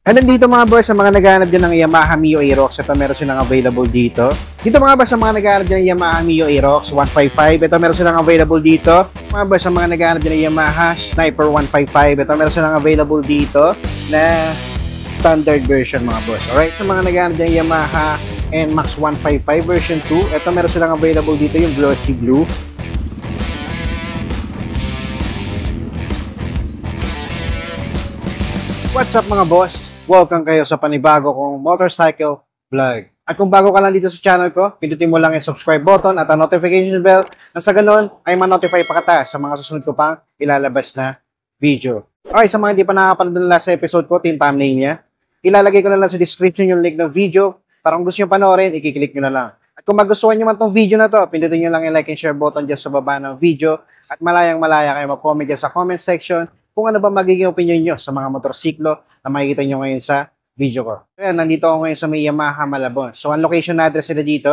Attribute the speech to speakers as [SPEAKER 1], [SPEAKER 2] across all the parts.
[SPEAKER 1] And then dito mga boss, sa mga naghahanap dyan ng Yamaha Mio Aerox, ito meron silang available dito. Dito mga boss, sa mga naghahanap dyan ng Yamaha Mio Aerox 155, ito meron silang available dito. Mga boss, sa mga naghahanap dyan ng Yamaha Sniper 155, ito meron silang available dito na standard version mga boss. Alright, sa mga naghahanap dyan ng Yamaha NMAX 155 version 2, ito meron silang available dito yung glossy blue. What's up mga boss? Welcome kayo sa panibago kong motorcycle vlog. At kung bago ka lang dito sa channel ko, pindutin mo lang yung subscribe button at ang notification bell na sa ganun ay ma-notify pa kita sa mga susunod ko pang ilalabas na video. Alright, sa mga hindi pa nakapanood ng last episode ko, yung thumbnail niya, ilalagay ko na lang sa description yung link ng video para kung gusto nyo panoorin, i-click nyo na lang. At kung magustuhan nyo man tong video na to, pindutin nyo lang yung like and share button dyan sa baba ng video at malayang malaya kayo mag-comment dyan sa comment section kung ano ba magiging opinion nyo sa mga motorsiklo na makikita nyo ngayon sa video ko. Ayan, nandito ako ngayon sa may Yamaha Malabon. So, ang location address nila dito,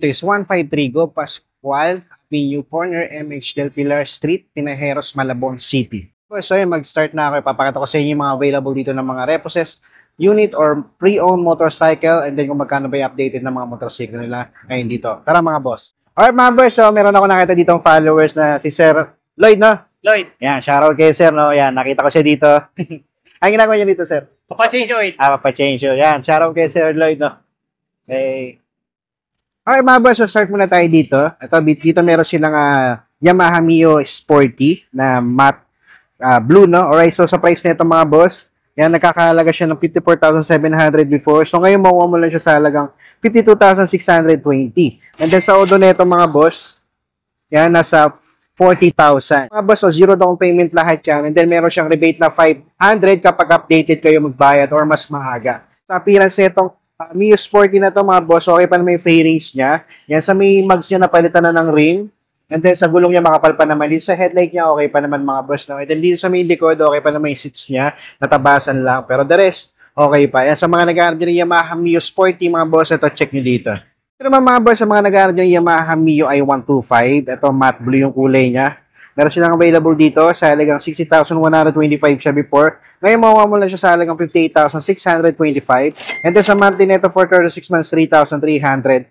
[SPEAKER 1] is 153 Go Pascual Avenue, corner MH Del Pilar Street, Tinajeros, Malabon City. So, ayan, mag-start na ako. Ipapakita ko sa inyo yung mga available dito ng mga repossessed unit or pre-owned motorcycle and then kung magkano ba yung updated ng mga motorcycle nila ngayon dito. Tara mga boss. Alright mga boss, so meron ako nakita ditong followers na si Sir Lloyd, no?
[SPEAKER 2] Lloyd.
[SPEAKER 1] Yan, shoutout kay Sir, no? Yan, nakita ko siya dito. Ang ginagawa niya dito, Sir?
[SPEAKER 2] Papa-change oil.
[SPEAKER 1] Papa-change oil. Yan, shoutout kay Sir Lloyd, no? Okay. Alright, mga boss, so start muna tayo dito. Ito, dito meron silang Yamaha Mio Sporty na matte blue, no? Alright, so sa price nito mga boss, yan, nakakahalaga siya ng 54,700 before. So ngayon, makuha mo lang siya sa halagang 52,620. And then sa odo nito mga boss, yan, nasa 40,000. Mga boss, so zero down payment lahat yan. And then meron siyang rebate na 500 kapag updated kayo magbayad or mas maaga. Sa appearance nitong Mio Sporty na to mga boss, okay pa naman yung fairings niya. Yan, sa may mags niya napalitan na ng rim. And then sa gulong niya makapal pa naman. Dito sa headlight niya, okay pa naman mga boss. No? And then dito sa may likod, okay pa naman yung seats niya. Natabasan lang. Pero the rest, okay pa. Yan, sa mga nag-aaral dyan ng Yamaha Mio Sporty mga boss, ito check nyo dito. Ito naman mga boss, sa mga nag-aaral dyan ng Yamaha Mio i125. Ito matte blue yung kulay niya. Meron silang available dito sa halagang 60,125 siya before. Ngayon makuha mo lang siya sa halagang 58,625. And then sa monthly neto for 36 months, 3,301.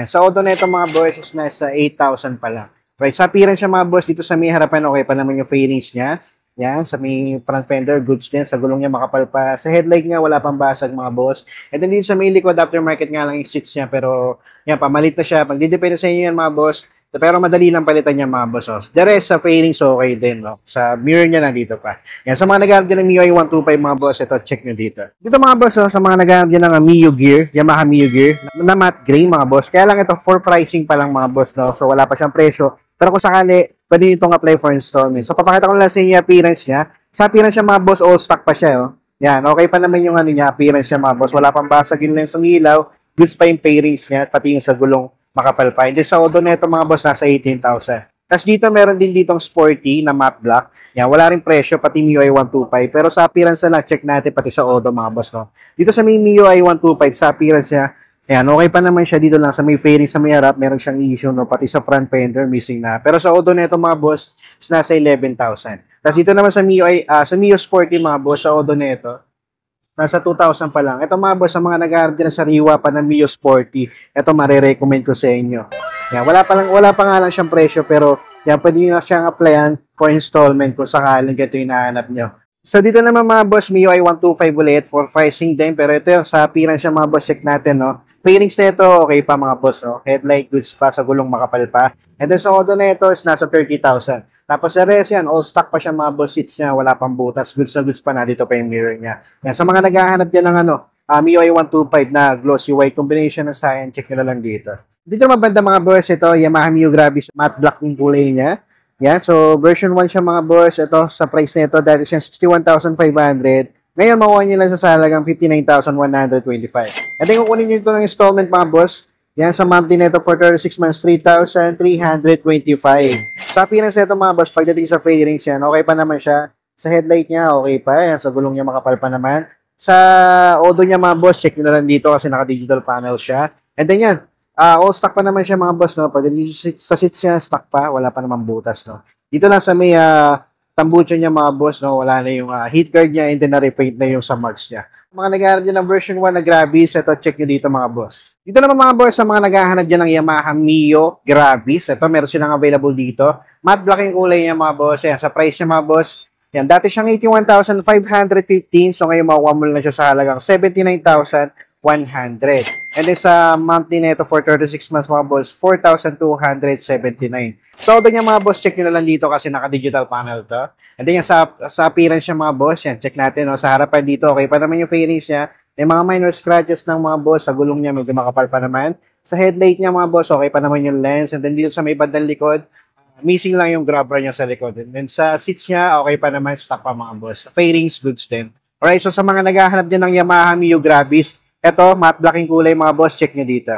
[SPEAKER 1] Sa auto neto mga boys is nasa 8,000 pa lang. Right, sa appearance siya mga boss, dito sa may harapan, okay pa naman yung fairings niya. Yan, sa may front fender, goods din. Sa gulong niya makapal pa. Sa headlight niya, wala pang basag mga boss. And then dito sa may likod, aftermarket nga lang yung seats niya. Pero, yan, pamalit na siya. Pagdidepende sa inyo yan mga boss. Pero madali lang palitan niya mga boss. Oh. The rest, sa fairings, okay din. No? Sa mirror niya nandito pa. Yan, sa mga nag-aaral dyan ng MIUI 125 mga boss, ito, check nyo dito. Dito mga boss, oh, sa mga nag-aaral dyan ng Mio Gear, Yamaha Mio Gear, na matte gray mga boss. Kaya lang ito, for pricing pa lang mga boss. No? So, wala pa siyang presyo. Pero kung sakali, pwede nyo itong apply for installment. So, papakita ko lang sa inyo yung appearance niya. Sa appearance niya mga boss, all stock pa siya. Oh. Yan, okay pa naman yung ano niya, appearance niya mga boss. Wala pang basag yun lang sa ilaw. Goods pa yung fairings niya, pati yung sa gulong makapal pa. Hindi sa odo na ito mga boss, nasa 18,000. Tapos dito, meron din ditong sporty na matte black. Yan, wala rin presyo, pati MIUI 125. Pero sa appearance na lang, check natin pati sa odo mga boss. No? Dito sa may MIUI 125, sa appearance niya, yan, okay pa naman siya dito lang sa may fairing sa may harap, meron siyang issue, no? Pati sa front fender, missing na. Pero sa odo na ito mga boss, is nasa 11,000. Tapos dito naman sa MIUI, sa Mio Sporty mga boss, sa odo na ito, nasa 2,000 pa lang. Ito mga boss, sa mga nag-aaral din na sariwa pa ng Mio Sporty, ito marirecommend ko sa inyo. Yan, wala pa nga lang siyang presyo, pero yan, pwede nyo na siyang applyan for installment kung sakaling ito yung nahanap nyo. So dito naman mga boss, MIUI 125 ulit for pricing din, pero ito yung sa appearance yung mga boss, check natin, no? Fairings na ito, okay pa mga boss, no? Headlight goods pa, sa gulong makapal pa. And then sa auto na ito is nasa 30,000. Tapos sa rest yan, all stock pa siya mga boss, seats niya, wala pang butas, goods na goods pa na, dito pa yung mirror niya. Yan, sa mga naghahanap yan ng MIUI 125 na glossy white combination ng cyan, check nyo na lang dito. Dito mabanda mga boss, ito, Yamaha Mio Gravis matte black yung kulay niya. Yan, so version 1 siya mga boss, ito sa price na ito, dati siyang 61,500. Ngayon, makuha nyo lang sa halagang 59,125. At then, kukunin nyo ito ng installment, mga boss. Yan, sa monthly neto for 36 months, 3,325. Sa appearance nito, mga boss, pagdating sa fairings yan, okay pa naman siya. Sa headlight niya, okay pa. Yan, sa gulong niya, makapal pa naman. Sa odo niya, mga boss, check nyo na lang dito kasi naka-digital panel siya. And then yan, all stock pa naman siya, mga boss, no? Pagdating sa seats niya, stock pa. Wala pa naman butas, no? Dito lang sa may tambucho niya mga boss, no? Wala na yung heat guard niya and then na-repaint na yung sa mugs niya. Mga naghahanap dyan ng version 1 na Gravis, ito check nyo dito mga boss. Dito naman mga boss, sa mga naghahanap dyan ng Yamaha Mio Gravis, ito meron silang available dito. Matte black yung kulay niya mga boss. Ayan, sa price niya mga boss, yan, dati siyang 81,515, so ngayon makuha mo na siya sa halagang 79,100. And then sa monthly neto for 36 months mga boss, 4,279. So doon yung mga boss, check nyo na lang dito kasi naka-digital panel to. And then yung sa appearance niya mga boss, yan, check natin. No? Sa harapan dito, okay pa naman yung fairings niya. May mga minor scratches ng mga boss. Sa gulong niya, medyo makapal pa naman. Sa headlight niya mga boss, okay pa naman yung lens. And then dito sa may bandang likod, missing lang yung grabber niya sa likod. And then sa seats niya, okay pa naman, stock pa mga boss. Fairings, goods din. Alright, so sa mga naghahanap din ng Yamaha Mio Gravis, eto, matte black yung kulay mga boss, check nyo dito.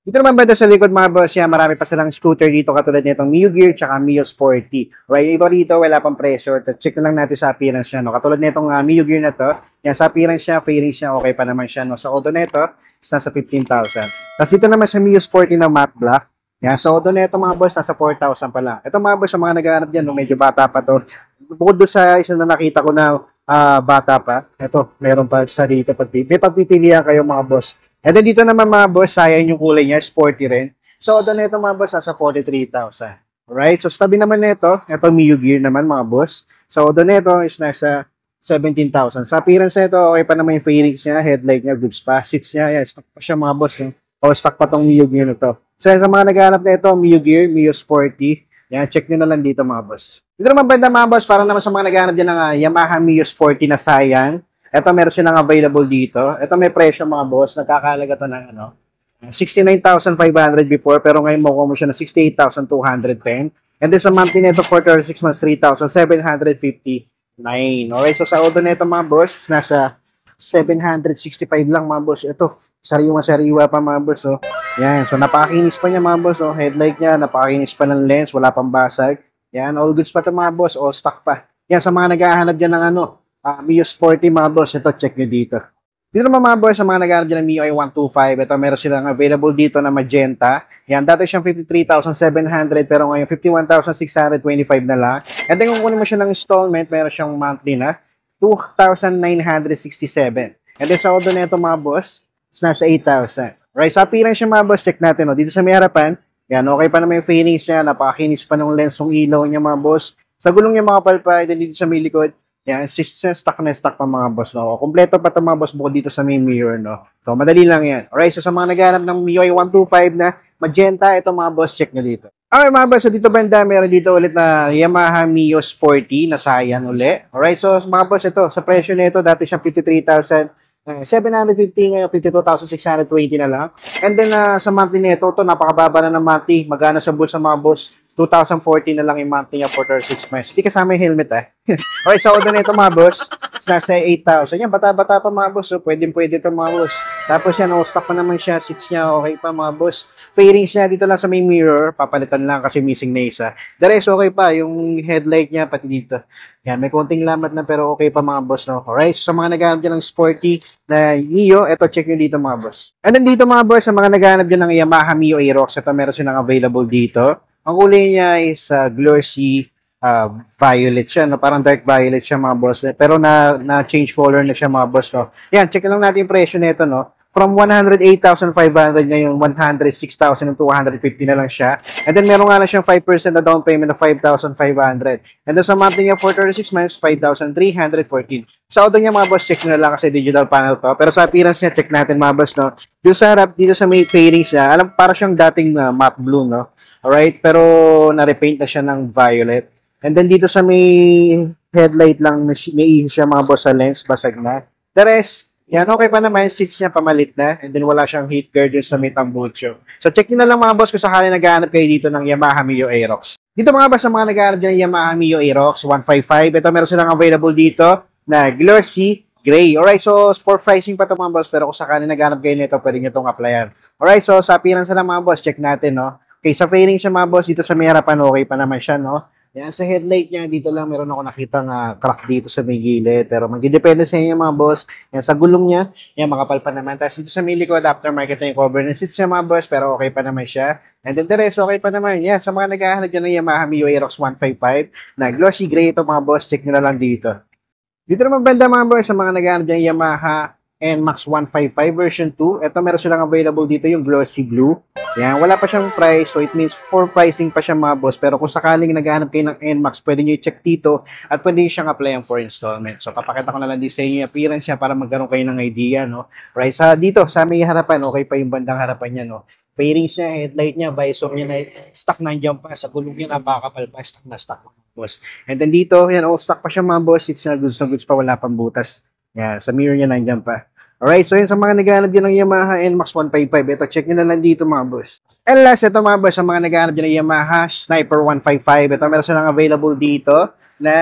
[SPEAKER 1] Dito naman banda sa likod mga boss, yan, marami pa silang scooter dito katulad nitong Mio Gear tsaka Mio Sporty. Right, iba dito, wala pang pressure. Check na lang natin sa appearance niya, no? Katulad nitong Mio Gear na to, yan, sa appearance niya, fairings niya, okay pa naman siya, no? Sa odo nito, is nasa 15,000. Tapos dito naman sa Mio Sporty na matte black, yan, sa odo nito mga boss, nasa 4,000 pala. Ito mga boss, sa mga naghahanap dyan, no? Medyo bata pa to. Bukod doon sa isa na nakita ko na bata pa, ito, meron pa sa dito, may pagpipilihan kayo mga boss. And then dito naman mga boss, sayang yung kulay niya, sporty rin. So, doon nito mga boss, nasa 43,000. Alright, so tabi naman nito, ito Mio Gear naman mga boss. So, doon nito is nasa 17,000. Sa appearance nito, okay pa naman yung fairings niya, headlight niya, goods pa. Seats niya, yan, stock pa siya mga boss. O, stock pa tong Mio Gear na to. So, sa mga naghahanap nito, Mio Gear, Mio Sporty, yan, check nyo na lang dito mga boss. Dito naman banda mga boss, para naman sa mga naghahanap dyan ng Yamaha Mio Sporty na sayang. Ito meron silang available dito. Ito may presyo mga boss. Nagkakalaga to ng 69,500 before pero ngayon makuha mo siya na 68,210. And then sa monthly nito for 36 months, 3,759. Okay, so sa odo nito mga boss, nasa 765 lang mga boss. Ito, sariwa pa mga boss. Oh. Yan, so napakakinis pa niya mga boss. Oh. Headlight niya, napakakinis pa ng lens, wala pang basag. Yan, all goods pa ito mga boss, all stock pa. Yan, sa mga naghahanap dyan ng Mio Sporty mga boss, ito check nyo dito. Dito naman mga boss, sa mga naghahanap dyan ng Mio i125, ito meron silang available dito na magenta. Yan, dati siyang 53,700 pero ngayon 51,625 na lang. And then kung kunin mo siya ng installment, meron siyang monthly na 2,967. And then sa odo na ito mga boss, is nasa 8,000. Right, sa appearance siya mga boss, check natin. Dito sa may harapan, yan, okay pa naman yung fairings niya, napakakinis pa ng lens ng ilaw niya mga boss. Sa gulong niya mga palpay, then dito sa may likod, yan, stock na stock pa mga boss, no? Kompleto pa ito mga boss bukod dito sa may mirror, no? So, madali lang yan. Alright, so sa mga naghahanap ng MIUI 125 na magenta, ito mga boss, check nyo dito. Okay mga boss, so dito banda, meron dito ulit na Yamaha Mio Sporty na sayang uli. Alright, so mga boss, ito, sa presyo nito, dati siyang 53,750, ngayon 52,620 na lang. And then sa monthly nito, ito napakababa na ng monthly. Magana sa bulsa mga boss, 2014 na lang yung monthly niya for 36 months. Hindi kasama yung helmet Okay, so order nito mga boss, nasa 8,000. Yan, bata-bata pa mga boss. So, pwede ito mga boss. Tapos yan, all stock pa naman siya. Seats niya, okay pa mga boss. Fairings niya dito lang sa may mirror. Papalitan lang kasi missing na isa. The rest, okay pa. Yung headlight niya, pati dito. Yan, may konting lamat na pero okay pa mga boss. No? Alright, so sa mga naghahanap dyan ng sporty na Mio, eto check nyo dito mga boss. And then dito mga boss, sa mga naghahanap dyan ng Yamaha Mio Aerox, ito meron silang available dito. Ang kulay niya is glossy violet siya, no? Parang dark violet siya mga boss. Pero na-change color na siya mga boss. No? Yan, check lang natin yung presyo nito. No? From 108,500 ngayon, 106,250 na lang siya. And then meron nga na siyang 5% na down payment na 5,500. And then sa monthly niya for 36 months, 5,314. Sa auto niya mga boss, check nyo na lang kasi digital panel to. Pero sa appearance niya, check natin mga boss. No? Dito sa harap, dito sa may fairings niya, alam, para siyang dating matte blue. No? Alright, pero na-repaint na siya ng violet. And then dito sa may headlight lang, may siya mga boss sa lens, basag na. The rest, yan, okay pa naman, seats niya pamalit na. And then wala siyang heat guard sa may tambucho. So check nyo na lang mga boss kung sakali naghahanap kayo dito ng Yamaha Mio Aerox. Dito mga boss, sa mga naghahanap dyan ng Yamaha Mio Aerox 155, ito meron silang available dito na glossy gray. Alright, so for pricing pa ito mga boss, pero kung sakali naghahanap kayo nito, pwede nyo itong applyan. Alright, so sa appearance na mga boss, check natin, no? Okay, sa fairing siya mga boss, dito sa may harapan, okay pa naman siya, no? Yan, sa headlight niya, dito lang meron ako nakitang crack dito sa may gilid. Pero magdidepende sa inyo mga boss. Yan, sa gulong niya, yan, makapal pa naman. Tapos dito sa may likod, aftermarket na yung cover ng seats niya mga boss, pero okay pa naman siya. And then the rest, okay pa naman. Yan, sa mga naghahanap dyan ng Yamaha Mio Aerox 155 na glossy gray ito mga boss, check nyo na lang dito. Dito naman banda mga boys, sa mga naghahanap dyan Yamaha NMAX 155 version 2. Ito meron silang available dito yung glossy blue. Yan, wala pa siyang price, so it means for pricing pa siya mga boss. Pero kung sakaling naghahanap kayo ng NMAX, pwede nyo i-check dito at pwede nyo siyang applyan for installment. So papakita ko na lang din sa inyo yung appearance niya para magkaroon kayo ng idea, no? Right, dito, sa may harapan, okay pa yung bandang harapan niya, no? Fairings niya, headlight niya, visor niya na stock nandiyan pa. Sa gulong niya, napakapal pa, stock na stock boss. And then dito, yan, all stock pa siya mga boss. It's na goods pa, wala pang butas. Yan, sa mirror niya nandiyan pa. Alright, so yun sa mga naghahanap dyan ng Yamaha NMAX 155. Ito, check nyo na lang dito mga boss. And last, ito mga boss, sa mga naghahanap dyan ng Yamaha Sniper 155. Ito, meron silang available dito na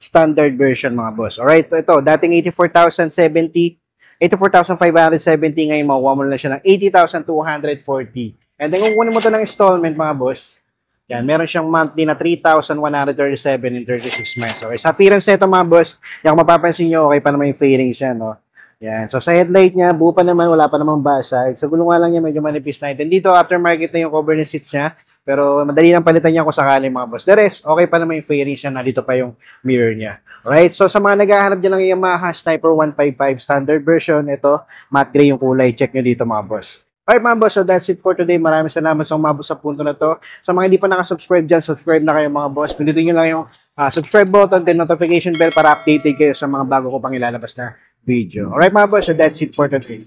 [SPEAKER 1] standard version mga boss. Alright, ito, dating 84,070, 84,570, ngayon makuha mo na siya ng 80,240. And then kung kunin mo ito ng installment mga boss, yan, meron siyang monthly na 3,137 in 36 months. Okay, sa appearance nito mga boss, yung mapapansin nyo, okay pa naman yung fairings siya, no? Yan. So, sa headlight niya, buo pa naman, wala pa namang basag. Sa gulong lang niya, medyo manipis na. And dito, aftermarket na yung cover ng seats niya. Pero, madali lang palitan niya kung sakali mga boss. The rest, okay pa naman yung fairings niya. Nandito pa yung mirror niya. Alright? So, sa mga naghahanap dyan ng Yamaha Sniper 155 standard version, ito, matte gray yung kulay. Check nyo dito mga boss. Alright mga boss, so that's it for today. Maraming salamat sa umabot sa punto na to. Sa mga hindi pa nakasubscribe dyan, subscribe na kayo mga boss. Pindutin nyo lang yung subscribe button, then notification bell para updated kayo sa mga bago ko pang ilalabas na video. Alright mga boss, so that's it for today.